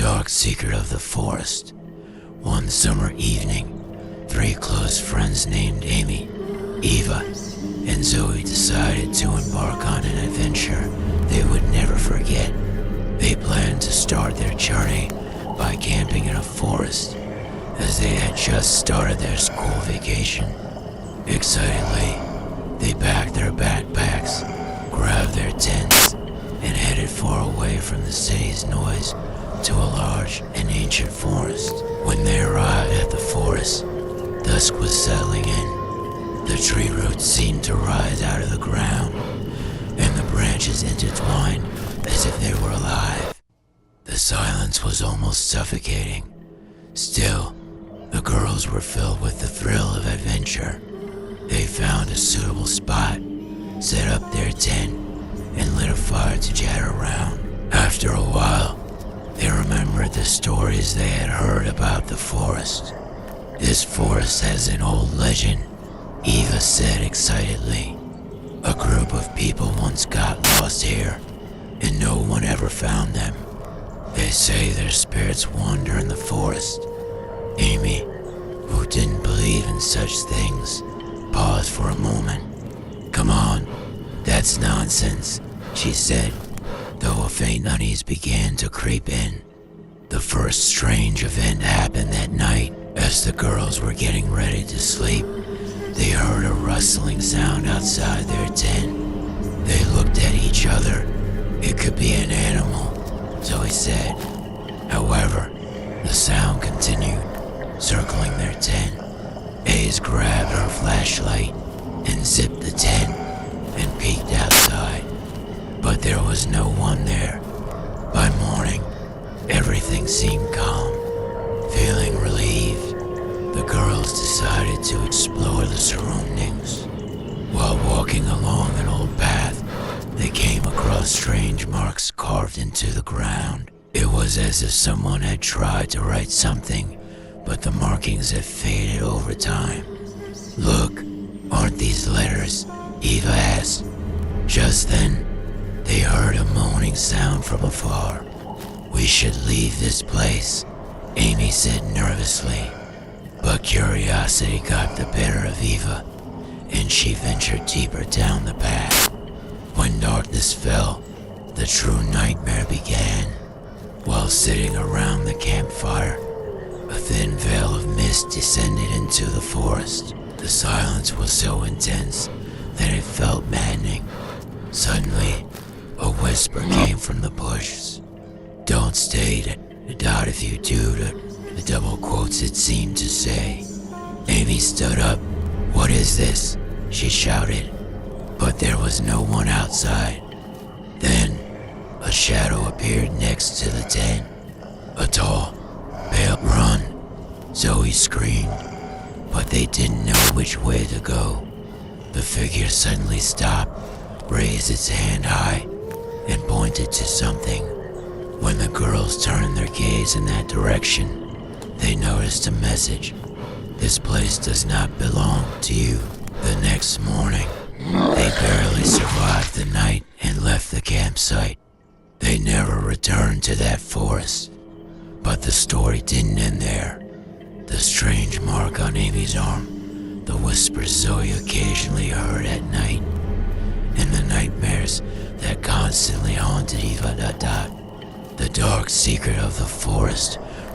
dark secret of the forest. One summer evening, three close friends named Amy, Eva, and Zoe decided to embark on an adventure they would never forget. They planned to start their journey by camping in a forest, as they had just started their school vacation. Excitedly, they packed their backpacks, grabbed their tents, and headed far away from the city's noise to a large and ancient forest. When they arrived at the forest, dusk was settling in. The tree roots seemed to rise out of the ground, and the branches intertwined as if they were alive. The silence was almost suffocating. Still, the girls were filled with the thrill of adventure. They found a suitable spot, set up their tent, and lit a fire to chat around. After a while, they remembered the stories they had heard about the forest. This forest has an old legend, Eva said excitedly. A group of people once got lost here, and no one ever found them. They say their spirits wander in the forest. Amy, who didn't believe in such things, paused for a moment. "Come on, that's nonsense," she said, though a faint unease began to creep in. The first strange event happened that night. As the girls were getting ready to sleep, they heard a rustling sound outside their tent. They looked at each other. "It could be an animal," Zoe said. However, the sound continued, circling their tent. Ace grabbed her flashlight and zipped the tent and peeked outside, but there was no one there. By morning, everything seemed calm. Feeling relieved, the girls decided to explore the surroundings. While walking along an old path, they came across strange marks carved into the ground. It was as if someone had tried to write something, but the markings had faded over time. "Look, aren't these letters?" Eva asked. Just then, they heard a moaning sound from afar. "We should leave this place," Amy said nervously. But curiosity got the better of Eva, and she ventured deeper down the path. When darkness fell, the true nightmare began. While sitting around the campfire, a thin veil of mist descended into the forest. The silence was so intense that it felt maddening. Suddenly, a whisper came from the bushes. "Don't stay, Dot, if you do," the double quotes it seemed to say. Amy stood up. "What is this?" she shouted, but there was no one outside. Then, a shadow appeared next to the tent. A tall, pale "Run!" Zoe screamed, but they didn't know which way to go. The figure suddenly stopped, raised its hand high, and pointed to something. When the girls turned their gaze in that direction, they noticed a message. "This place does not belong to you." The next morning, they barely survived the night and left the campsite. They never returned to that forest. But the story didn't end there. The strange mark on Amy's arm, the whispers Zoe occasionally heard at night, and the nightmares that constantly haunted Eva. The dark secret of the forest